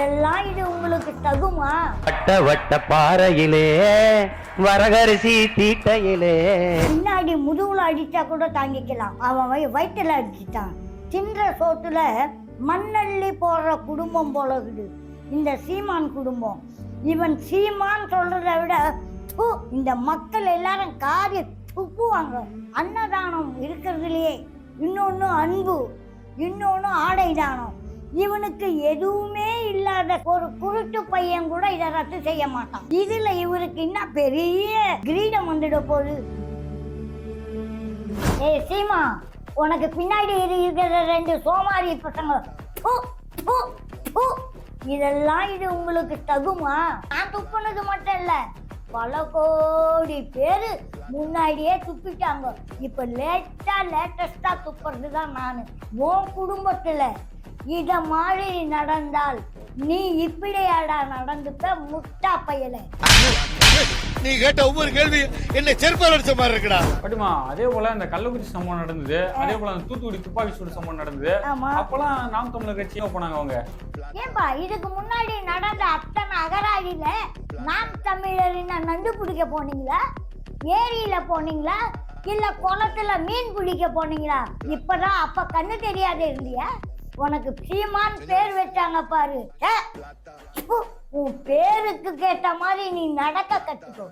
இதெல்லாம் இது உங்களுக்கு தகுமா? வட்ட வட்ட பாறையிலே வரகரிசி தீட்டையிலே பின்னாடி முதுகுல அடிச்சா கூட தாங்கிக்கலாம். அவன் வயிற்றுல அடிச்சுட்டான். தின்ற சோத்துல மண்ணள்ளி போடுற குடும்பம் போல இருக்குது இந்த சீமான் குடும்பம். இவன் சீமான் சொல்றதை விட இந்த மக்கள் எல்லாரும் காரி துப்புவாங்க. அன்னதானம் இருக்கிறதுலயே இன்னொன்னு அன்பு, இன்னொன்னு ஆடை தானம். இவனுக்கு எதுவுமே இல்லாத ஒரு குருட்டு பையன் கூட இதை ரத்து செய்ய மாட்டான். இதுல இவருக்கு இன்னும் பெரிய கிரீடம் வந்துட போகுது. ஏய் சீமா, உனக்கு பின்னாடி இருக்கிற 2 சோமாரி பசங்க, இதெல்லாம் இது உங்களுக்கு தகுமா? நான் துப்புனது மட்டும் இல்ல, பல கோடி பேரு முன்னாடியே துப்பிட்டாங்க. இப்ப லேட்டஸ்டா துப்புறது தான் நானு. உன் குடும்பத்துல இத மாதிரி நடந்தால் நீ இப்படியாடா நடந்துக்க முட்டா பயல. நீ கேட்ட ஒவ்வொரு கேள்வி என்ன செருப்பால் அடிச்ச மாதிரி இருக்குடா. பட்டுமா அதே போல இந்த கள்ளக்குறிச்சி சம்பவம் நடந்தது, அதே போல அந்த தூத்துக்குடி துப்பாக்கி சூடு சம்பவம் நடந்தது. அப்பெல்லாம் நாம் தமிழர் கட்சியா போனாங்க அவங்க. ஏன்பா இதுக்கு முன்னாடி நடந்த அத்தனை அகராதியில நாம் தமிழரின் நண்டு பிடிக்க போனீங்களா? ஏரியில போனீங்களா? இல்ல குளத்துல மீன் பிடிக்க போனீங்களா? இப்பதான் அப்ப கண்ணு தெரியாத இருந்தியா? உனக்கு சீமான் பேர் வச்சாங்க பாரு. உன் பேருக்கு கேட்ட மாதிரி நீ நடக்க கத்துக்கோ.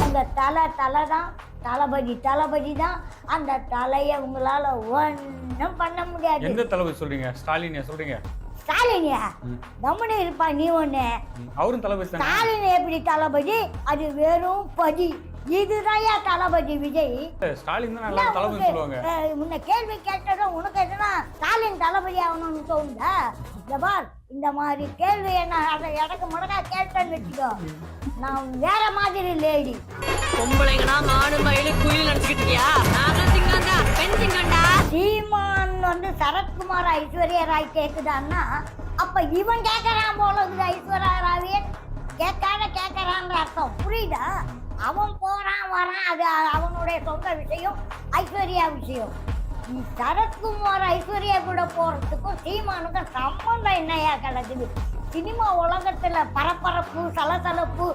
அந்த தலை தான் தளபதி தான். அந்த தலைய உங்களால ஒன்னும் பண்ண முடியாது. எந்த தளபதி சொல்றீங்க? ஸ்டாலினியா சொல்றீங்க? ஸ்டாலினியா? கம்முனு இருப்பா நீ ஒண்ணு. அவரும் தளபதி. ஸ்டாலின் எப்படி தளபதி? அது வெறும் பதி. இதுதான் தளபதி விஜய். ஸ்டாலின் தான் நல்லா தளபதி சொல்லுவாங்க. முன்ன கேள்வி கேட்டதும் உனக்கு எதுனா ஸ்டாலின் தளபதி ஆகணும்னு தோணுதா? ஜபார், இந்த மாதிரி கேள்வி என்ன அதை இடக்கு முடக்கா கேட்டேன்னு வச்சுக்கோ, நான் வேற மாதிரி லேடி. பொம்பளைங்கனா மாடு மயிலு குயில் நினைச்சுக்கிட்டியா? நான் சிங்கம்டா, பெண் சிங்கம்டா. சீமான் சரத்குமார் ஐஸ்வர்யா ராய் கேக்குதான்னா அப்ப இவன் கேட்கறான் போல இருக்குது. ஐஸ்வர்யா ராவிய கேட்கறான்ற அர்த்தம் புரியுதா? அவன் போறான் வரான், அது அவனுடைய சொந்த விஷயம், ஐஸ்வர்யா விஷயம். நீ சரத்குமார் ஐஸ்வர்யா கூட போறதுக்கும் சீமானுக்கும் சம்பந்தம் என்னையா கிடக்குது? சினிமா உலகத்துல பரபரப்பு, சலசலப்பு,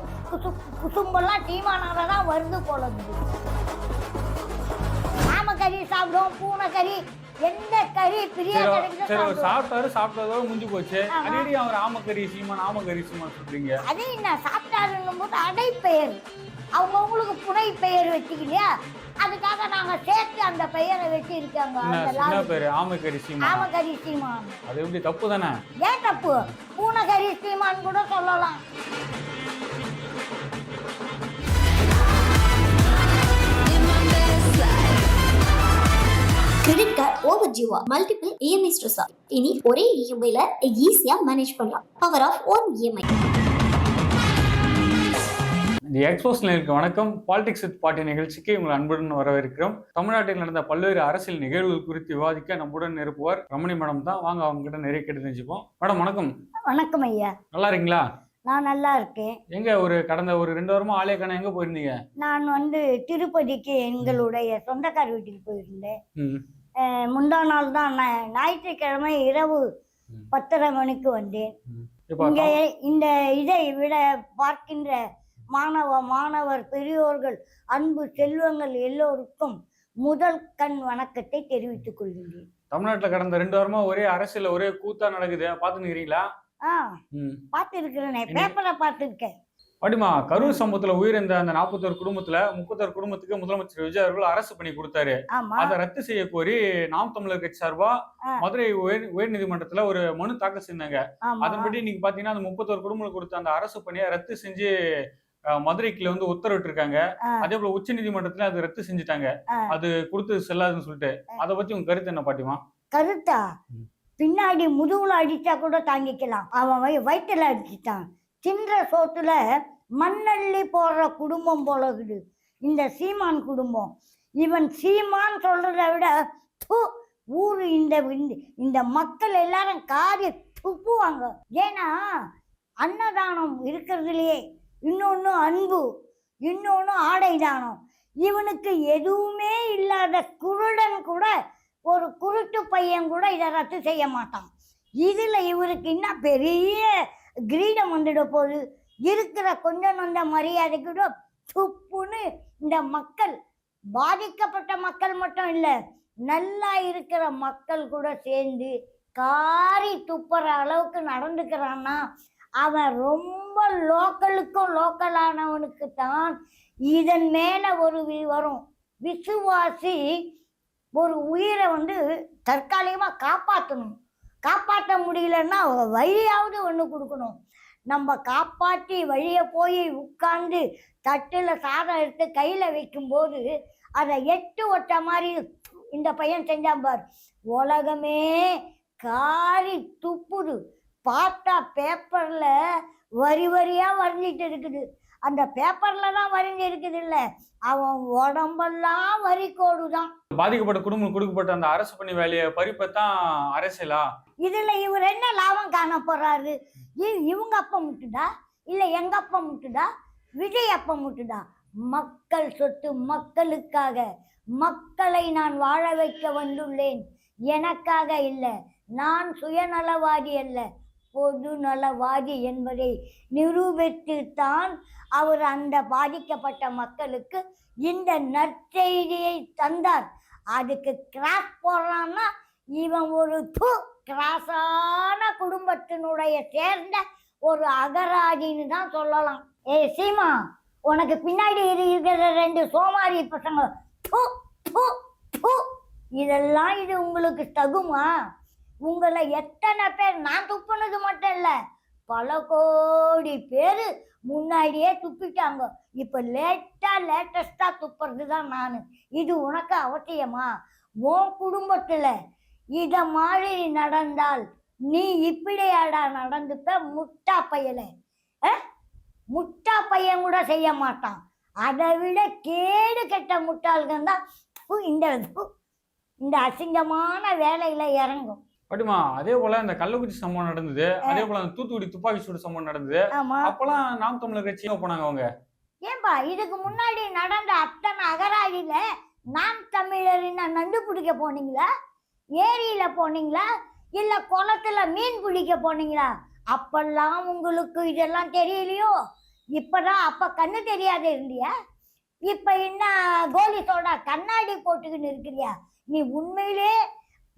குசும்பெல்லாம் சீமானால தான் வருது போல இருக்குது. ஆமக்கறி சாப்பிடுவோம், பூனை கறி, எந்த கறி பிரியா சாப்பிட்டதோட முடிஞ்சு போச்சு. அடிக்கடி அவர் ஆமக்கறி சீமான் சொல்றீங்க. அது என்ன சாப்பிட்டாருங்கும் போது அடைப்பெயர், அவங்களுக்கு புனை பெயர் வச்சுக்கலையா? அதுக்காக நாங்க சேர்த்து அந்த பெயரை வச்சு இருக்காங்க. ஆமக்கறி சீமான் அது எப்படி தப்பு தானே? ஏன் தப்பு? பூனகரி சீமான் கூட சொல்லலாம். கிரெடிட் கார்டு ஓவர் ஜீவா மல்டிபிள் இஎம்ஐ ஸ்ட்ரெஸ்ஸா? இனி ஒரே இஎம்ஐல ஈஸியா மேனேஜ் பண்ணலாம். Power of one EMI. The எக்ஸ்போஸ்ல இருக்க வணக்கம். பாலிடிக்ஸ் வித் பார்ட்டி நிகழ்ச்சிக்கு உங்களை அன்புடன் வரவேற்கிறோம். தமிழ்நாட்டில் நடந்த பல்வேறு அரசியல் நிகழ்வுகள் குறித்து விவாதிக்க நம்முடன் இருப்பவர் ரமணி மேடம் தான். வாங்க அவங்க கிட்ட நிறைய கேட்டு தெரிஞ்சுப்போம். மேடம் வணக்கம். வணக்கம் ஐயா. நல்லா இருக்கீங்களா? நான் நல்லா இருக்கேன். எங்க கடந்த 2 வாரமா ஆலய காண எங்க போயிருந்தீங்க? நான் திருப்பதிக்கு எங்களுடைய சொந்தக்கார வீட்டுக்கு போயிருந்தேன். முந்தா நாள் தான் ஞாயிற்றுக்கிழமை இரவு 10:30 மணிக்கு வந்தேன். இங்க இந்த இதை விட பார்க்கின்ற மாணவர் பெரியோர்கள், அன்பு செல்வங்கள் எல்லோருக்கும் முதல் கண் வணக்கத்தை தெரிவித்துக் கொள்கின்றேன். தமிழ்நாட்டுல கடந்த 2 வாரமா ஒரே அரசியல் ஒரே கூத்தா நடக்குது, பாத்துக்கிறீங்களா? பாத்துருக்கிறேன், பேப்பரை பார்த்துருக்கேன். அப்படிமா கரூர் சம்பவத்துல உயிரிழந்த அந்த 41 குடும்பத்துல 31 குடும்பத்துக்கு முதலமைச்சர் விஜய் அவர்கள் அரசு பண்ணி கொடுத்தாரு. அதை ரத்து செய்ய கோரி நாம் தமிழர் கட்சி சார்பா மதுரை உயர் நீதிமன்றத்துல ஒரு மனு தாக்கல் செஞ்சாங்க. அதன்படி நீங்க பாத்தீங்கன்னா அந்த 31 குடும்பங்களுக்கு கொடுத்த அந்த அரசு பணியை ரத்து செஞ்சு மதுரைக்குள்ள உத்தரவிட்டு இருக்காங்க. அதே போல உச்ச நீதிமன்றத்துல அது ரத்து செஞ்சுட்டாங்க. அது கொடுத்து செல்லாதுன்னு சொல்லிட்டு அதை பத்தி உங்க கருத்து என்ன பாட்டிமா? கருத்தா? பின்னாடி முதுகுல அடிச்சா கூட தாங்கிக்கலாம். அவன் வயிற்றுல அடிச்சுட்டான். தின்ற சோத்துல மண்ணள்ளி போடுற குடும்பம் போல இருக்குது இந்த சீமான் குடும்பம். இவன் சீமான் சொல்றதை விட ஊரு இந்த மக்கள் எல்லாரும் காரி துப்புவாங்க. ஏன்னா அன்னதானம் இருக்கிறதுலயே இன்னொன்னு அன்பு, இன்னொன்னு ஆடை தானம். இவனுக்கு எதுவுமே இல்லாத குருடன் கூட, ஒரு குருட்டு பையன் கூட இதை ரத்து செய்ய மாட்டான். இதுல இவருக்கு என்ன பெரிய கிரீடம் வந்துட போகுது. இருக்கிற கொஞ்சம் நொந்த மரியாதை கூட துப்புன்னு இந்த மக்கள், பாதிக்கப்பட்ட மக்கள் மட்டும் இல்ல, நல்லா இருக்கிற மக்கள் கூட சேர்ந்து காரி துப்புற அளவுக்கு நடந்துக்கிறான்னா அவன் ரொம்ப லோக்கலுக்கும் லோக்கலானவனுக்கு தான் இதன் மேல ஒரு வரும். விசுவாசி ஒரு உயிரை தற்காலிகமா காப்பாற்றணும். காப்பாற்ற முடியலன்னா வழியாவது ஒன்று கொடுக்கணும். நம்ம காப்பாற்றி வழியை போய் உட்கார்ந்து தட்டில் சாதம் எடுத்து கையில் வைக்கும்போது அதை 8 ஒட்ட மாதிரி இந்த பையன் செஞ்சான் பார். உலகமே காரி துப்புது. பார்த்தா பேப்பர்ல வரி வரியா வரைஞ்சிட்டு இருக்குது. அந்த பேப்பர்ல தான் வரைஞ்சி இருக்குது இல்ல, அவன் உடம்பெல்லாம் வரி கோடுதான். பாதிக்கப்பட்ட குடும்பம் கொடுக்கப்பட்ட அந்த அரசு பணி வேலையை பறிப்பத்தான் அரசியலா? இதுல இவர் என்ன லாபம் காண போறாரு? இவங்க அப்ப முட்டுதா இல்ல எங்க அப்பா முட்டுதா, விஜய் அப்பா முட்டுதா? மக்கள் சொத்து மக்களுக்காக, மக்களை நான் வாழ வைக்க வந்துள்ளேன், எனக்காக இல்லை. நான் சுயநலவாதி அல்ல, பொது நலவாதி என்பதை நிரூபித்துத்தான் அவர் அந்த பாதிக்கப்பட்ட மக்களுக்கு இந்த நற்செய்தியை தந்தார். அதுக்கு கிராஸ் போடுறான்னா இவன் ஒரு கிராஸான குடும்பத்தினுடைய சேர்ந்த ஒரு அகராதின்னு தான் சொல்லலாம். சீமா, உனக்கு பின்னாடி இருக்கிற 2 சோமாரி பசங்க இதெல்லாம் இது உங்களுக்கு தகுமா? உங்களை எத்தனை பேர், நான் துப்புனது மட்டும் இல்ல, பல கோடி பேர் முன்னாடியே துப்பிட்டாங்க. இப்ப லேட்டஸ்டா துப்புறது தான் நான். இது உனக்கு அவசியமா? உன் குடும்பத்துல இத மாதிரி நடந்தால் நீ இப்படியாடா நடந்துப்ப? முட்டா பையல, முட்டா பையன் கூட செய்ய மாட்டான். அதை விட கேடு கெட்ட முட்டாள்கள் தான் இந்த அசிங்கமான வேலையில இறங்கும். அப்படிமா, அதே போல இந்த கள்ளக்குறிச்சி சம்பவம் நடந்தது, அதே போல அந்த தூத்துக்குடி துப்பாக்கி சூடு சம்பவம் நடந்தது. அப்பெல்லாம் நாம் தமிழர் கட்சியும் போனாங்க அவங்க. ஏன்பா இதுக்கு முன்னாடி நடந்த அத்தனை அகராதியில நாம் தமிழரின் நண்டு பிடிக்க போனீங்களா? ஏரியில போனீங்களா? இல்ல குளத்துல மீன் பிடிக்க போனீங்களா? அப்பெல்லாம் உங்களுக்கு இதெல்லாம் தெரியலையோ? இப்பதான் அப்ப கண்ணு தெரியாத இருந்தியா? இப்ப என்ன கோலி சோடா கண்ணாடி போட்டுக்கின்னு இருக்கிறியா? நீ உண்மையிலே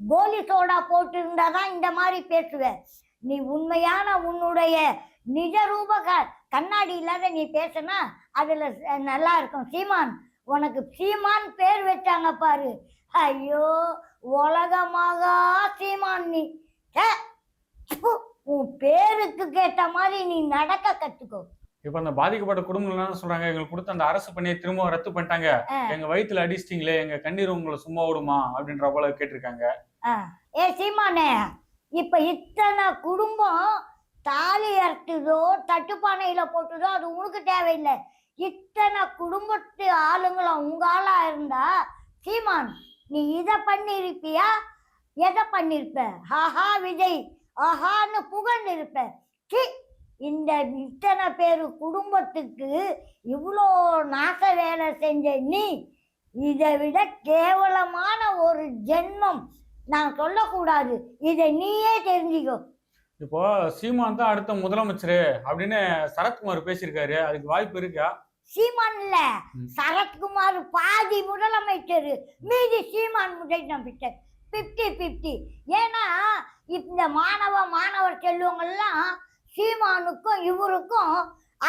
கோலி சோடா போட்டு இருந்தாதான் இந்த மாதிரி பேசுவ. நீ உண்மையான உன்னுடைய நிஜ ரூப கண்ணாடி இல்லாத நீ பேசுனா அதுல நல்லா இருக்கும். சீமான், உனக்கு சீமான் பேர் வச்சாங்க பாரு. ஐயோ, உலகமாக சீமான் நீ. உன் பேருக்கு கேட்ட மாதிரி நீ நடக்க கத்துக்கோ. இப்ப அந்த பாதிக்கப்பட்ட குடும்பங்கள் என்ன சொல்றாங்க, எங்களுக்கு கொடுத்த அந்த அரசு பணியை திரும்ப ரத்து பண்ணிட்டாங்க, எங்க வயிற்றுல அடிச்சிட்டீங்களே, எங்க கண்ணீர் உங்களை சும்மா விடுமா அப்படின்ற போல கேட்டிருக்காங்க. சீமானே, இப்ப இத்தனை குடும்பம் தாலி அறுத்துதோ தட்டுப்பானையில போட்டுதோ அது உனக்கு தேவையில்லை. இத்தனை குடும்பத்து ஆளுங்களும் உங்க ஆளா இருந்தா சீமான் நீ இதை பண்ணிருப்பியா? எதை பண்ணிருப்ப? ஆஹா விஜய், ஆஹான்னு புகழ்ந்து இருப்ப. இந்த இத்தனை பேரு குடும்பத்துக்கு இவ்வளோ நாச வேலை செஞ்ச நீ இதை விட கேவலமான ஒரு ஜென்மம் நான் சொல்லக்கூடாது. இதை நீயே தெரிஞ்சுக்கோ. இப்போ சீமான் தான் அடுத்த முதலமைச்சர் அப்படின்னு சரத்குமார் பேசியிருக்காரு, அதுக்கு வாய்ப்பு இருக்கா? சீமான் இல்ல, சரத்குமார் பாதி முதலமைச்சர், மீதி சீமான் முதலமைச்சர். 50-50. ஏன்னா இந்த மாணவர் செல்வங்கள்லாம் சீமானுக்கும் இவருக்கும்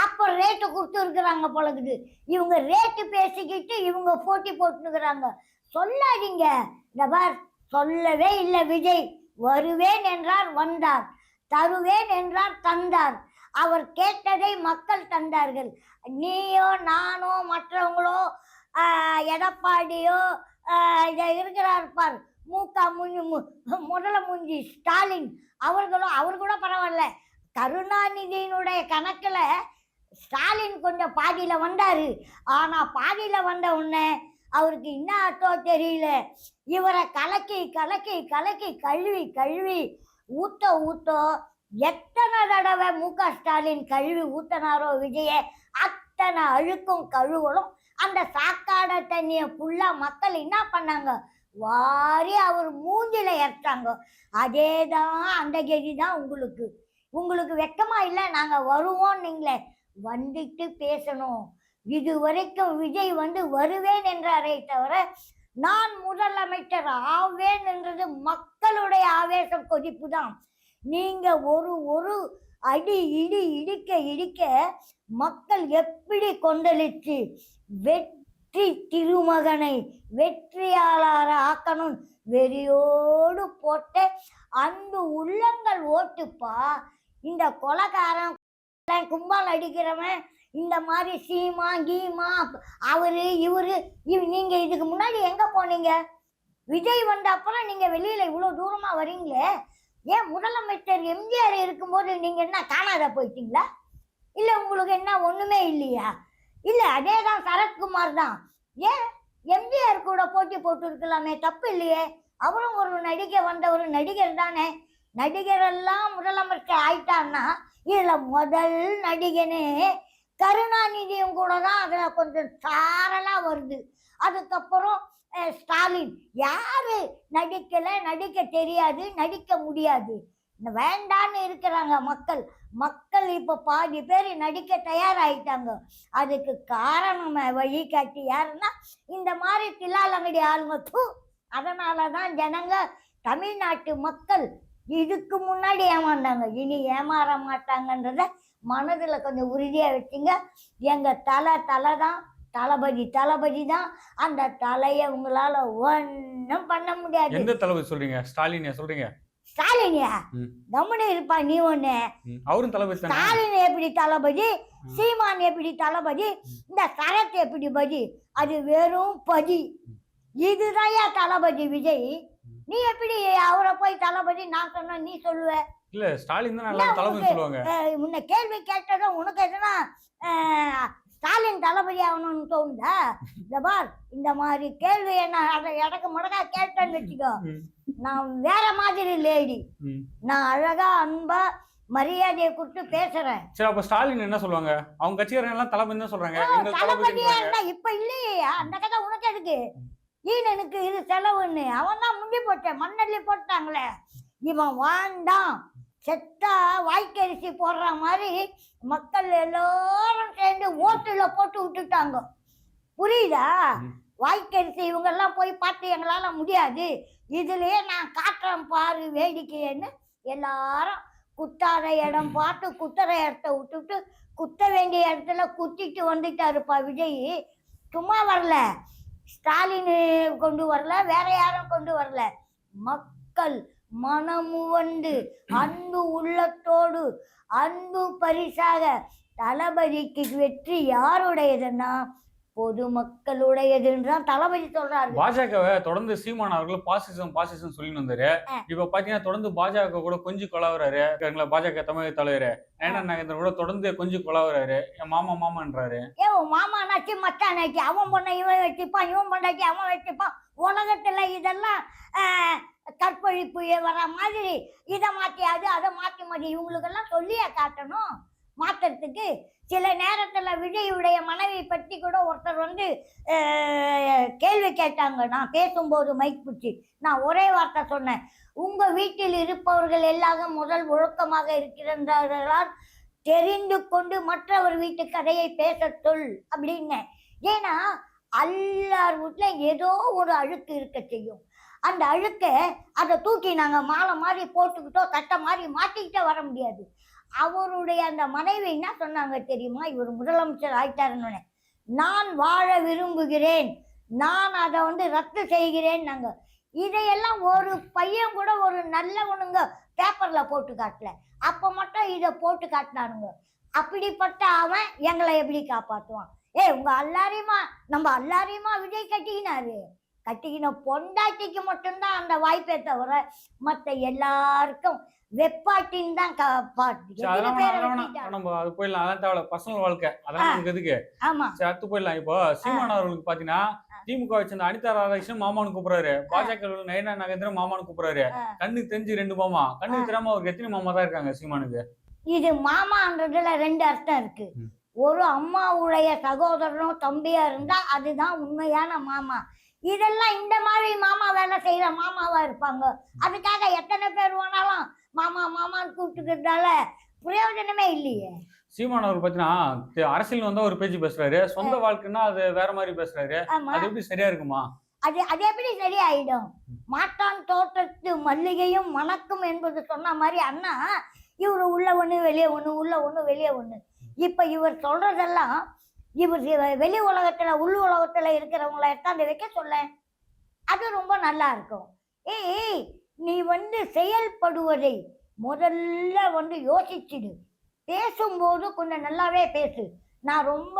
அப்ப ரேட்டு கொடுத்து இருக்கிறாங்க போலக்குது. இவங்க ரேட்டு பேசிக்கிட்டு இவங்க போட்டி போட்டுக்கிறாங்க. சொல்லாதீங்க. இந்த பார், சொல்லவே இல்லை விஜய். வருவேன் என்றார் வந்தார், தருவேன் என்றார் தந்தார். அவர் கேட்டதை மக்கள் தந்தார்கள். நீயோ நானோ மற்றவங்களோ எடப்பாடியோ இருக்கிறார் பார் முதல முஞ்சி ஸ்டாலின் அவர் கூட பரவாயில்ல. கருணாநிதியினுடைய கணக்குல ஸ்டாலின் கொஞ்சம் பாதியில வந்தாரு. ஆனா பாதியில வந்த உடனே அவருக்கு என்ன அர்த்தம் தெரியல. இவரை கலக்கி கலக்கி கலக்கி கழுவி ஊத்த எத்தனை தடவை ஸ்டாலின் கழுவி ஊத்தனாரோ விஜய, அத்தனை அழுக்கும் கழுவலும் அந்த சாக்காட தண்ணிய ஃபுல்லா மக்கள் என்ன பண்ணாங்க? வாரி அவர் மூஞ்சில இறத்தாங்க. அதேதான் அந்த கதி தான் உங்களுக்கு. உங்களுக்கு வெக்கமா இல்லை? நாங்க வருவோம், நீங்களே வந்துட்டு பேசணும். இது வரைக்கும் விஜய் வருவேன் என்றாரே தவிர நான் முதலமைச்சர் ஆவேன் என்றது மக்களுடைய ஆவேசம் கொதிப்பு தான். நீங்க ஒரு அடி இடிக்க இடிக்க மக்கள் எப்படி கொந்தளிச்சு வெற்றி திருமகனை வெற்றியாளர் ஆக்கணும் வெறியோடு போட்ட அந்த உள்ளங்கள் ஓட்டுப்பா. இந்த கொலைக்காரன் கும்பல் அடிக்கிறவன் இந்த மாதிரி சீமா கீமா அவரு இவரு நீங்க இதுக்கு முன்னாடி எங்க போனீங்க? விஜய் வந்த அப்புறம் நீங்க வெளியில இவ்வளவு தூரமா வரீங்களே. ஏன் முதலமைச்சர் எம்ஜிஆர் இருக்கும்போது நீங்க என்ன காணாத போயிட்டீங்களா? இல்ல உங்களுக்கு என்ன ஒண்ணுமே இல்லையா? இல்ல அதேதான் சரத்குமார் தான். ஏன் எம்ஜிஆர் கூட போட்டி போட்டு இருக்கலாமே, தப்பு இல்லையே. அவரும் ஒரு நடிகை வந்த ஒரு நடிகர் தானே. நடிகர் எல்லாம் முதலமைச்சர் ஆயிட்டான்னா இதுல முதல் நடிகனே கருணாநிதியும் கூட தான். அதுல கொஞ்சம் சாரலா வருது. அதுக்கப்புறம் ஸ்டாலின். யாரு நடிக்கல, நடிக்க தெரியாது, நடிக்க முடியாது, வேண்டான்னு இருக்கிறாங்க மக்கள். மக்கள் இப்ப பாதி பேர் நடிக்க தயாராயிட்டாங்க. அதுக்கு காரணம் வழிகாட்டி யாருன்னா இந்த மாதிரி தில்லாலங்கடி ஆளுங்க. அதனாலதான் ஜனங்க தமிழ்நாட்டு மக்கள் இதுக்கு முன்னாடி ஏமாந்தாங்க, இனி ஏமாற மாட்டாங்கன்றத மனதுல கொஞ்சம் உறுதியா வச்சுங்க. எங்க தலை தான், தளபதி தான். அந்த தலையை உங்களால ஒன்னும் பண்ண முடியாது. எந்த தளபதி சொல்றீங்க? ஸ்டாலினியா சொல்றீங்க? ஸ்டாலினியா? கம்முனு இருப்பா நீ ஒண்ணு. அவரும் தளபதி. ஸ்டாலின் எப்படி தளபதி, சீமான் எப்படி தளபதி, இந்த சரத் எப்படி பதி? அது வெறும் பதி. இதுதான் தளபதி விஜய். நீ எப்படி அவரை போய் தளபதி நான் சொன்ன நீ சொல்லுவ? இல்ல ஸ்டாலின் தான் நல்லா தளபதி சொல்லுவாங்க. முன்ன கேள்வி கேட்டதும் உனக்கு எதுனா ஸ்டாலின் தளபதி ஆகணும்னு தோணுதா? இந்த பார், இந்த மாதிரி கேள்வி என்ன இடக்கு முடக்கா கேட்டேன்னு வச்சுக்கோ, நான் வேற மாதிரி லேடி. நான் அழகா அன்பா மரியாதையை கொடுத்து பேசுறேன். சரி, அப்ப ஸ்டாலின் என்ன சொல்லுவாங்க? அவங்க கட்சிக்காரங்க எல்லாம் தளபதி தான் சொல்றாங்க. தளபதியா இருந்தா இப்ப இல்லையே அந்த கதை உனக்கு எதுக்கு? ஈனனுக்கு இது செலவுன்னு அவன் தான் முண்டி போட்டேன், மண்ணள்ளி போட்டாங்களே. இவன் வேண்டாம், செத்தா வாய்க்கரிசி போடுற மாதிரி மக்கள் எல்லாரும் சேர்ந்து ஓட்டுல போட்டு விட்டுட்டாங்க. புரியுதா? வாய்க்கரிசி இவங்க எல்லாம் போய் பார்த்து எங்களால முடியாது, இதுலயே நான் காட்டுறேன் பாரு வேடிக்கைன்னு எல்லாரும் குத்தாத இடம் பார்த்து குத்துற இடத்த விட்டுட்டு குத்த வேண்டிய இடத்துல குத்திட்டு வந்துட்டாருப்பா விஜய். சும்மா வரல, ஸ்டாலின் கொண்டு வரல, வேற யாரும் கொண்டு வரல. மக்கள் மனமுவந்து அன்பு உள்ளத்தோடு அன்பு பரிசாக தளபதிக்கு வெற்றி யாருடையதுன்னா பொதுமக்களுடையதுன்னு தளபதி சொல்றாரு. பாஜகவை தொடர்ந்து சீமான் அவர்கள் பாசிசம் சொல்லிட்டு வந்தாரு. இப்ப பாத்தீங்கன்னா தொடர்ந்து பாஜக கூட கொஞ்சம் கொலாவுறாரு. பாஜக தமிழக தலைவர் ஏனா நாகேந்திரன் கூட தொடர்ந்து கொஞ்சம் கொலாவுறாரு. என் மாமான்றாரு. மாமானாச்சு மச்சானாச்சு, அவன் பொண்ணை இவன் வச்சுப்பான், இவன் பொண்ணாச்சு அவன் வச்சுப்பான். உலகத்துல இதெல்லாம் கற்பழிப்பு வர மாதிரி இதை மாத்தியாது அதை மாத்தி மாதிரி இவங்களுக்கெல்லாம் சொல்லியே காட்டணும் மாத்துறதுக்கு. சில நேரத்துல விஜயுடைய மனைவி பற்றி கூட ஒருத்தர் கேள்வி கேட்டாங்க. நான் பேசும்போது மைக் பிடிச்சி நான் ஒரே வார்த்தை சொன்னேன், உங்க வீட்டில் இருப்பவர்கள் எல்லாரும் முதல் ஒழுக்கமாக இருக்கிறார்களால் தெரிந்து கொண்டு மற்றவர் வீட்டு கதையை பேச சொல் அப்படின்னு. ஏன்னா எல்லார் வீட்டுல ஏதோ ஒரு அழுக்கு இருக்க செய்யும். அந்த அழுக்க அதை தூக்கி நாங்க மாலை மாதிரி போட்டுக்கிட்டோ தட்டை மாதிரி மாட்டிக்கிட்டே வர முடியாது. அவருடைய அந்த மனைவி என்ன சொன்னாங்க தெரியுமா? இவர் முதலமைச்சர் ஆயிட்டாருன்னு, நான் வாழ விரும்புகிறேன், நான் அதை ரத்து செய்கிறேன். நாங்க இதையெல்லாம் ஒரு பையன் கூட ஒரு நல்லவனுங்க பேப்பர்ல போட்டு காட்டல. அப்ப மட்டும் இதை போட்டு காட்டினானுங்க. அப்படிப்பட்ட அவன் எங்களை எப்படி காப்பாற்றுவான்? உங்க எல்லாரையுமா நம்ம எல்லாரையுமா விஜய் கட்டிக்கின பொண்டாட்டிக்கு மட்டும்தான் அந்த வாய்ப்பே தவிர மற்ற எல்லாருக்கும் வெப்பாட்டின்னு தான் பர்சனல் வாழ்க்கை அதெல்லாம் எதுக்கு? ஆமா, அடுத்து போயிடலாம். இப்போ சீமான் அவர்களுக்கு பாத்தீங்கன்னா திமுக வச்சிருந்த அனிதா ராதாகிருஷ்ணன் மாமான்னு கூப்பிடுறாரு, பாஜக நயனா நாகேந்திரன் மாமான்னு கூப்பிடுறாரு. கண்ணு தெரிஞ்சு 2 மாமா, கண்ணு தெரியாம அவருக்கு எத்தனை மாமா தான் இருக்காங்க சீமானுக்கு? இது மாமான்றதுல 2 அர்த்தம் இருக்கு. ஒரு அம்மாவுடைய சகோதரனும் தம்பியா இருந்தா அதுதான் உண்மையான மாமா. இதெல்லாம் இந்த மாதிரி மாமா வேலை செய்யற மாமாவா இருப்பாங்க. அதுக்காக எத்தனை பேர் வேணாலும் மாமா மாமான்னு கூப்பிட்டுக்கிறதால பிரயோஜனமே இல்லையே. சீமான் அவர் பாத்தீங்கன்னா அரசியல் வந்தா ஒரு பேச்சு பேசுறாரு, சொந்த வாழ்க்கைன்னா அது வேற மாதிரி பேசுறாரு. ஆமா, அது எப்படி சரியா இருக்குமா? அது எப்படி சரியாயிடும்? மாட்டான் தோட்டத்து மல்லிகையும் மணக்கும் என்பது சொன்ன மாதிரி அண்ணா இவரு உள்ள ஒண்ணு வெளியே ஒண்ணு, உள்ள ஒண்ணு வெளியே ஒண்ணு. இப்ப இவர் சொல்றதெல்லாம் இவர் வெளி உலகத்துல உள் உலகத்துல இருக்கிறவங்களை எடுத்தாந்து வைக்க சொல்ல, அது ரொம்ப நல்லா இருக்கும். ஏய், நீ செயல்படுவதை முதல்ல யோசிச்சுடு. பேசும்போது கொஞ்சம் நல்லாவே பேசு. நான் ரொம்ப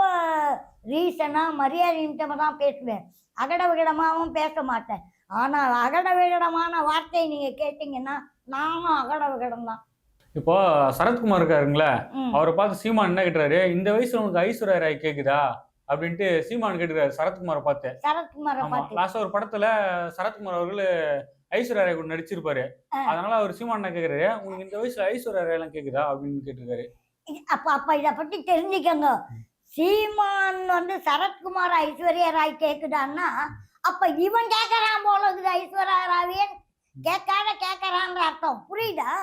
ரீசனா மரியாதை நிமித்தமா தான் பேசுவேன், அகட விகடமாவும் பேச மாட்டேன். ஆனால் அகட விகடமான வார்த்தையை நீங்க கேட்டீங்கன்னா நானும் அகட விகடம் தான். இப்போ சரத்குமார் இருக்காருங்களா, அவரை பார்த்து சீமான் என்ன கேட்டுறாரு, இந்த வயசுல உனக்கு ஐஸ்வர்யா ராய் கேக்குதா அப்படின்ட்டு சீமான் கேட்டுக்கிறாரு சரத்குமாரை பார்த்து. சரத்குமாரை பார்த்து லாஸ்ட் ஒரு படத்துல சரத்குமார் அவர்கள் ஐஸ்வர்யா ராய் கூட நடிச்சிருப்பாரு. அதனால அவர் சீமான் என்ன கேக்குறாரு, உங்களுக்கு இந்த வயசுல ஐஸ்வர்யா ராய் எல்லாம் கேக்குதா அப்படின்னு கேட்டிருக்காரு. அப்ப இத பத்தி தெரிஞ்சுக்கங்க. சீமான் சரத்குமார் ஐஸ்வர்யா ராய் கேக்குதான்னா அப்ப இவன் கேக்குறான் போல இருக்குது. ஐஸ்வர்யா ராவியன் கேட்கறான்ற அர்த்தம் புரியுதா?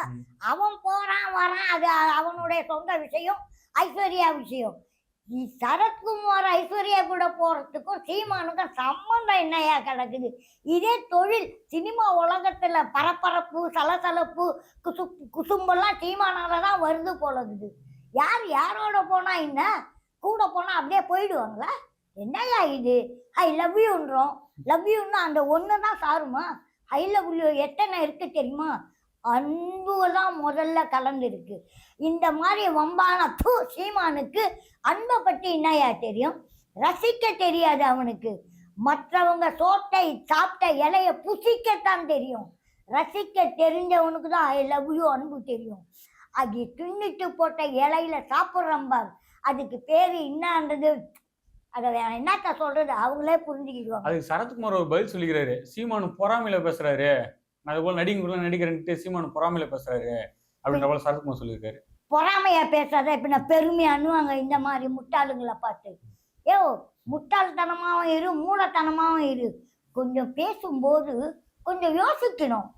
அவன் போறான் வரான், அது அவனுடைய சொந்த விஷயம், ஐஸ்வர்யா விஷயம். சரத்குமார் ஐஸ்வர்யா கூட போறதுக்கும் சீமானுக்கும் சம்பந்தம் என்னையா கிடக்குது? இதே தொழில் சினிமா உலகத்துல பரபரப்பு சலசலப்பு குசும்பெல்லாம் சீமானாலதான் வருது போலகுது. யாரோட போனா என்ன, கூட போனா அப்படியே போயிடுவாங்களா? என்னையா இது? ஐ லவ் யூன்றோம், லவ் யூன்னா அந்த ஒண்ணுதான் சாருமா? ஐ லவ் யூ எத்தனை இருக்கு தெரியுமா? அன்புதான் முதல்ல கலந்து இருக்கு. இந்த மாதிரி வம்பான சீமானுக்கு அன்பை பற்றி என்னையா தெரியும்? ரசிக்க தெரியாது அவனுக்கு. மற்றவங்க சோட்டை சாப்பிட்ட இலைய புசிக்கத்தான் தெரியும். ரசிக்க தெரிஞ்சவனுக்கு தான் ஐ லவ் யூ அன்பு தெரியும். அது தின்னுட்டு போட்ட இலையில சாப்பிட்றம்பார், அதுக்கு பேரு என்னன்றது அதை என்னத்த சொல்றது அவங்களே புரிஞ்சுக்கிடுவாங்க. அதுக்கு சரத்குமார் ஒரு பதில் சொல்லிக்கிறாரு, சீமானு பொறாமையில பேசுறாரு, நான் அது போல நடிக்கிறேன்ட்டு சீமானு பொறாமையில பேசுறாரு அப்படின்ற போல சரத்குமார் சொல்லியிருக்காரு. பொறாமையா பேசாத, இப்ப நான் பெருமையா அண்ணுவாங்க இந்த மாதிரி முட்டாளுங்களை பார்த்து. முட்டாள்தனமாவும் இரு, மூலத்தனமாவும் இரு. கொஞ்சம் பேசும்போது கொஞ்சம் யோசிக்கணும்.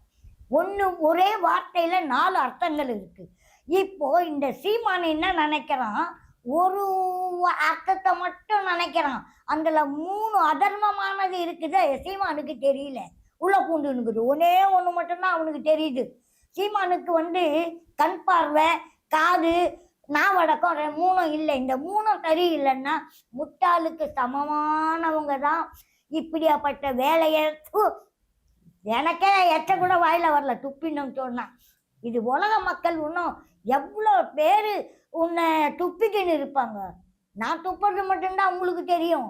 ஒரே வார்த்தையில 4 அர்த்தங்கள் இருக்கு. இப்போ இந்த சீமான் என்ன நினைக்கிறான், ஒரு அர்த்தத்தை மட்டும் நினைக்கிறான். அதுல 3 அதர்மமானது இருக்குது. சீமானுக்கு தெரியல, உள்ள பூண்டுனுக்குது. ஒண்ணு மட்டும்தான் அவனுக்கு தெரியுது. சீமானுக்கு கண் பார்வை, காது, நாவடக்கம் 3 இல்லை. இந்த 3 சரி இல்லைன்னா முட்டாளுக்கு சமமானவங்க தான் இப்படியாப்பட்ட வேலையை. எனக்கே எச்ச கூட வாயில வரல துப்பின்னு சொன்னா. இது உலக மக்கள் இன்னும் எவ்வளோ பேரு உன்னை துப்பிக்கின்னு இருப்பாங்க. நான் துப்புறது மட்டும்தான் உங்களுக்கு தெரியும்.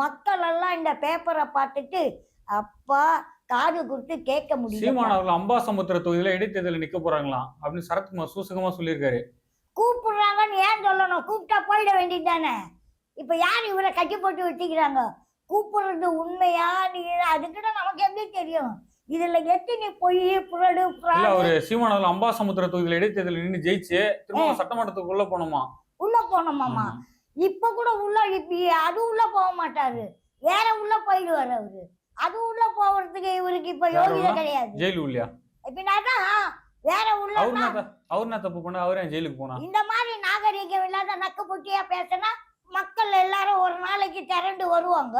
மக்கள் எல்லாம் இந்த பேப்பரை பார்த்துட்டு அப்பா காது கொடுத்து கேட்க முடியும். சீமான் அவர்கள் அம்பாசமுத்திர தொகுதியில இடைத்தேர்தலில் நிக்க போறாங்களாம் அப்படின்னு சரத்குமார் சூசகமா சொல்லியிருக்காரு. கூப்பிடுறாங்கன்னு ஏன் சொல்லணும்? கூப்பிட்டா போயிட வேண்டியது தானே. இப்ப யார் இவரை கட்டி போட்டு வச்சுக்கிறாங்க? கூப்பிடுறது உண்மையா? அதுக்கிட்ட நமக்கு எப்படி தெரியும்? இதுல எத்தனை பொய் புரடு ஒரு சீமான் அவர்கள் அம்பாசமுத்திர தொகுதியில இடைத்தேர்தலில் நின்று ஜெயிச்சு திரும்ப சட்டமன்றத்துக்கு உள்ள போனோமாமா. இப்ப கூட உள்ள அது உள்ள போக மாட்டாரு, வேற உள்ள போயிடுவாரு அவரு. அது உள்ள போறதுக்கு இவருக்கு இப்ப யோகிதை கிடையாது. ஜெயிலு இல்லையா? இப்பதான் வேற உள்ள அவர்னா தப்பு பண்ண அவரே ஜெயிலுக்கு போனா. இந்த மாதிரி நாகரிகம் இல்லாத நக்கு புட்டியா பேசினா மக்கள் எல்லாரும் ஒரு நாளைக்கு திரண்டு வருவாங்க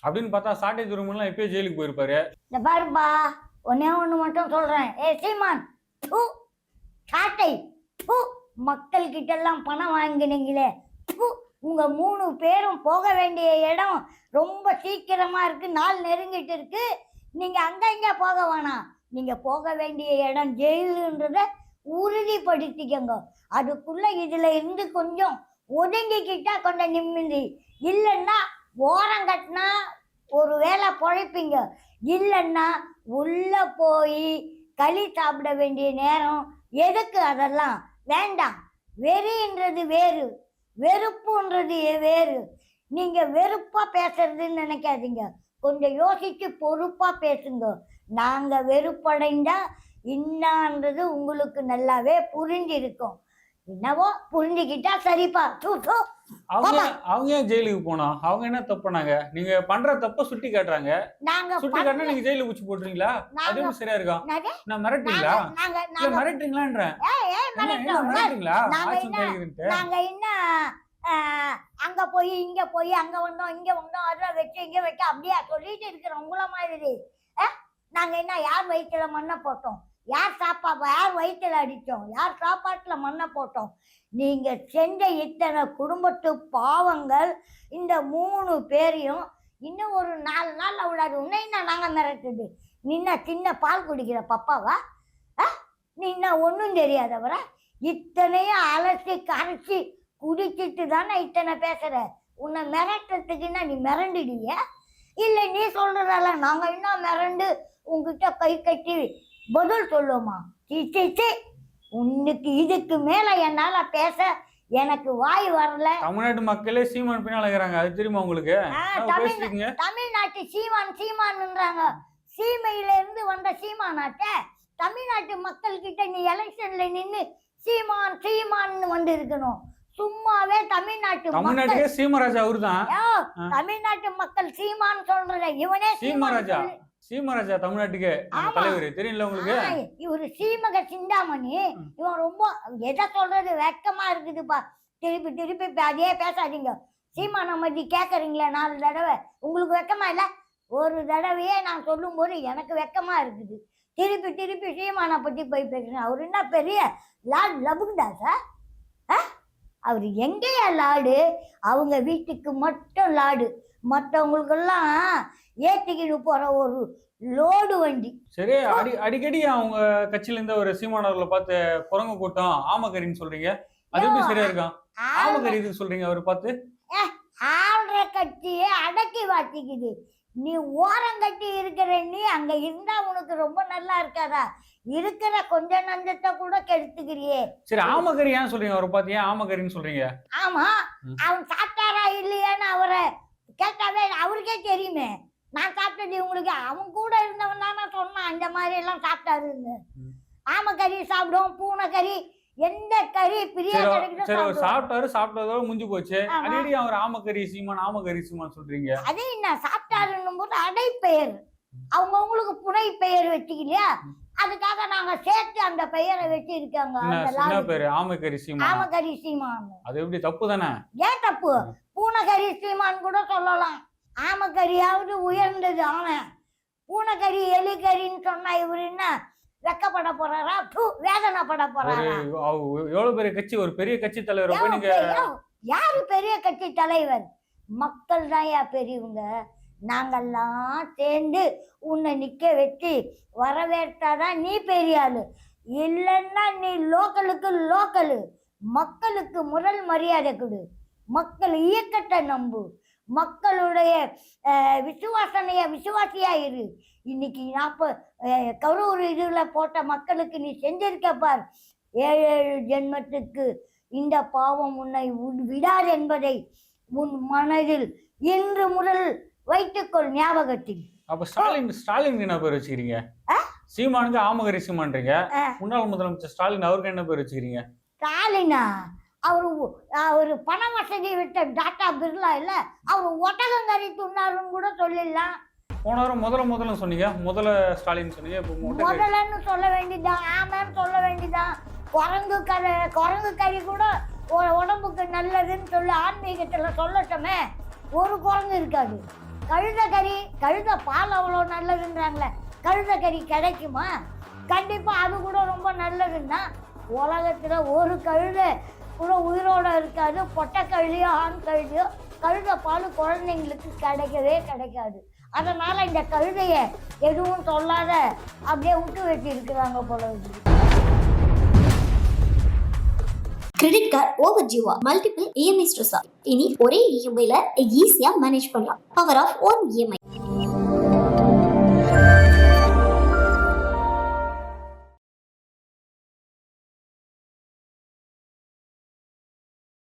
அப்படின்னு பார்த்தா சாட்டை துருமெல்லாம் இப்பயே ஜெயிலுக்கு போயிருப்பாரு. இந்த பாருப்பா, ஒண்ணு மட்டும் சொல்றேன். சீமான் சாட்டை மக்கள் கிட்ட எல்லாம் பணம் வாங்கினீங்களே, உங்க 3 பேரும் போக வேண்டிய இடம் ரொம்ப சீக்கிரமா இருக்கு, நாள் நெருங்கிட்டு இருக்கு. நீங்க அங்க இங்க போக வேணாம். நீங்க போக வேண்டிய இடம் ஜெயிலுன்றத உறுதிப்படுத்திக்கங்க. அதுக்குள்ள இதுல இருந்து கொஞ்சம் ஒதுங்கிக்கிட்டா கொஞ்சம் நிம்மதி. இல்லைன்னா ஓரம் கட்டினா ஒரு வேளை பொழைப்பீங்க, இல்லைன்னா உள்ள போய் களி சாப்பிட வேண்டிய நேரம். எதுக்கு அதெல்லாம் வேண்டாம். வெறின்றது வேறு, வெறுப்புன்றது வேறு. நீங்க வெறுப்பா பேசுறதுன்னு நினைக்காதீங்க, கொஞ்சம் யோசிச்சு பொறுப்பா பேசுங்க. நாங்க வெறுப்படைந்தா இன்னான்றது உங்களுக்கு நல்லாவே புரிஞ்சிருக்கும். என்னவோ புரிஞ்சுக்கிட்டா சரிப்பா. தூ தூ. அவங்க அவங்க ஏன் ஜெயிலுக்கு போனோம்? அவங்க என்ன தப்பு பண்ணாங்க? நீங்க பண்ற தப்ப சுட்டி காட்டுறாங்க. நாங்க சுட்டி காட்டினா நீங்க ஜெயில பிடிச்சி போட்டுறீங்களா? அது எப்படி சரியா இருக்கும்? என்னது? நான் மிரட்டுறீங்களா? நாங்க இல்ல நாங்க மிரட்டுறீங்களான்றேன். ஏய் மிரட்டுறோம். மிரட்டுறீங்களா? நாங்க ஆக்ஷன் என்ன கேக்குதுன்ட்டு. நாங்க என்ன அங்க போய் இங்க போய் அங்க வந்தோம் இங்க வந்தோம் அத வச்சு இங்க வைக்க அப்படியே சொல்லிட்டு இருக்கிறோம் உங்கள மாதிரி. நாங்க என்ன யார் வயிற்றுல மண்ணை போட்டோம்? யார் வயிற்றுல அடித்தோம்? யார் சாப்பாட்டுல மண்ணை போட்டோம்? நீங்க செஞ்ச இத்தனை குடும்பத்து பாவங்கள் இந்த 3 பேரையும் இன்னும் ஒரு 4 நாள் விடாது. உன்னை நாங்க மிரட்டுது. நின்ன சின்ன பால் குடிக்கிற பப்பாவா? நீ என்ன ஒன்றும் தெரியாதவர? இத்தனையும் அலசி கரைச்சி குடிச்சிட்டு தானே இத்தனை பேசுற. உன்னை மிரட்டுறதுக்குன்னா நீ மிரண்டுடுவிய? இல்லை நீ சொல்றதால நாங்க என்ன மிரண்டு உங்ககிட்ட கை கட்டி பதில் சொல்லுவோமா? சீ உன்னுக்கு இதுக்கு மேல என்னால பேச எனக்கு வாய் வரல. தமிழ்நாட்டு மக்களே சீமான் பின்னால இருக்கிறாங்க. அது தெரியுமா உங்களுக்கு? தமிழ்நாட்டு சீமான்ன்றாங்க. சீமையில இருந்து வந்த சீமானாட்ட தமிழ்நாட்டு மக்கள் கிட்ட நீ எலெக்ஷன்ல நின்னு சீமான் வந்து இருக்கணும். சும்மாவே தமிழ்நாட்டு சீமராஜா அவருதான். தமிழ்நாட்டு மக்கள் சீமான் சொல்றத இவனே சீமராஜா தமிழ்நாட்டுக்கு தலைவர் தெரியல உங்களுக்கு? இவரு சீமக சிந்தாமணி. இவன் ரொம்ப எதை சொல்றது வெக்கமா இருக்குதுப்பா. திருப்பி அதே பேசாதீங்க. சீமான மதி கேக்குறீங்களா 4 தடவை? உங்களுக்கு வெக்கமா இல்ல? ஒரு தடவையே நான் சொல்லும் போது எனக்கு வெக்கமா இருக்குது. திருப்பி சீமானை பத்தி போய் பேசுறேன். அவரு என்ன பெரிய லார்ட் லபுங்தாசா? அவரு எங்கேயா லாடு? அவங்க வீட்டுக்கு மட்டும் லாடு, மற்றவங்களுக்கெல்லாம் ஏத்திக்கிட்டு போற ஒரு லோடு வண்டி. சரி, அடிக்கடி அவங்க கட்சியில இருந்த ஒரு சீமானவர்களை பார்த்து குரங்கு கூட்டம் ஆமகரின்னு சொல்றீங்க. அது எப்படி சரியா இருக்கும்? ஆமகரி இதுக்கு சொல்றீங்க அவரை பார்த்து? ஆள்ற கட்சியே அடக்கி வாத்திக்குது. நீ ஓரம் கட்டி இருக்கிற, நீ அங்க இருந்தா உனக்கு ரொம்ப நல்லா இருக்காதா? இருக்கிற கொஞ்ச நஞ்சத்தை கூட கெடுத்துக்கிறியே. சரி, ஆமகரி ஏன் சொல்றீங்க அவரை பார்த்து? ஏன் ஆமகரின்னு சொல்றீங்க? ஆமா, அவன் சாப்பிட்டாரா இல்லையான்னு அவரை கேட்டாவே அவருக்கே தெரியுமே. நான் சாப்பிட்டது உங்களுக்கு அவன் கூட இருந்தவன் தானே சொன்னான் இந்த மாதிரி எல்லாம் சாப்பிட்டாருன்னு. ஆமக்கறி சாப்பிடுவோம், பூனை கறி, எந்த கறி பிரியா சாப்பிட்டதோட முடிஞ்சு போச்சு. அடிக்கடி அவர் ஆமக்கறி சீமான் சொல்றீங்க. அதே என்ன சாப்பிட்டாருன்னும் போது அடைப்பெயர் அவங்களுக்கு புனை பெயர் வச்சுக்கலையா? அதுக்காக நாங்க சேர்த்து அந்த பெயரை வச்சு இருக்காங்க. ஆமக்கறி சீமான். அது எப்படி தப்பு தானே? ஏன் தப்பு? பூனைக்கறி சீமான் கூட சொல்லலாம். ஆமக்கறியாவது உயர்ந்தது. ஆனா பூனைக்கறி எலிக்கறின்னு சொன்னா இவரு என்ன வெக்கப்பட போறாரா? வேதனைப்பட போறாரா? எவ்வளவு பெரிய கட்சி, ஒரு பெரிய கட்சி தலைவர். யாரு பெரிய கட்சி தலைவர்? மக்கள் தான் பெரியவங்க. நாங்கெல்லாம் சேர்ந்து உன்னை நிக்க வச்சு வரவேற்றாதான் நீ பெரிய ஆளு. இல்லைன்னா நீ லோக்கலு. மக்களுக்கு முதல் மரியாதை கொடு. மக்கள் இயக்கத்தை நம்பு. மக்களுடைய விசுவாசியா இரு. இன்னைக்கு 40 கரூர் இதுல போட்ட மக்களுக்கு நீ செஞ்சிருக்க பார். 7 ஜென்மத்துக்கு இந்த பாவம் உன்னை விடாது என்பதை உன் மனதில் இன்று முதல் வைத்துக்கொள், ஞாபகத்தில். அப்ப ஸ்டாலின் என்ன பேர் வச்சுக்கிறீங்க? சீமானுக்கு ஆமகரி சீமான்றீங்க. முன்னாள் முதலமைச்சர் ஸ்டாலின் அவருக்கு என்ன பேர் வச்சுக்கிறீங்க? ஸ்டாலினா? அவரு பண வசதி விட்ட டாட்டா பிர்லா இல்ல, அவரு ஒட்டகங்கறி துண்ணாருன்னு கூட சொல்லிடலாம். போன வாரம் முதல்ல சொன்னீங்க. ஸ்டாலின் சொன்னீங்க. முதலன்னு சொல்ல வேண்டியதான், ஆமான்னு சொல்ல வேண்டியதான். குரங்கு கறி கூட உடம்புக்கு நல்லதுன்னு சொல்லி ஆன்மீகத்துல சொல்லட்டுமே. ஒரு குரங்கு இருக்காது. கழுத பால் அவ்வளோ நல்லதுன்றாங்களே, கழுத கறி கிடைக்குமா? கண்டிப்பா அது கூட ரொம்ப நல்லதுன்னா. உலகத்துல ஒரு கழுத கூட உயிரோட இருக்காது. பொட்டை கழுதியோ ஆண் கழுதியோ கழுத பால் குழந்தைங்களுக்கு கிடைக்காது. அதனால இந்த கழுதைய எதுவும் சொல்லாத அப்படியே விட்டு வச்சு இருக்கிறாங்க போல. கிரெடிட் கார்டு ஓவர் ஜீவா மல்டிபிள் இஎம்ஐ ஸ்ட்ரெஸ். இனி ஒரே இஎம்ஐல ஈஸியா மேனேஜ் பண்ணலாம். Power of 1 EMI.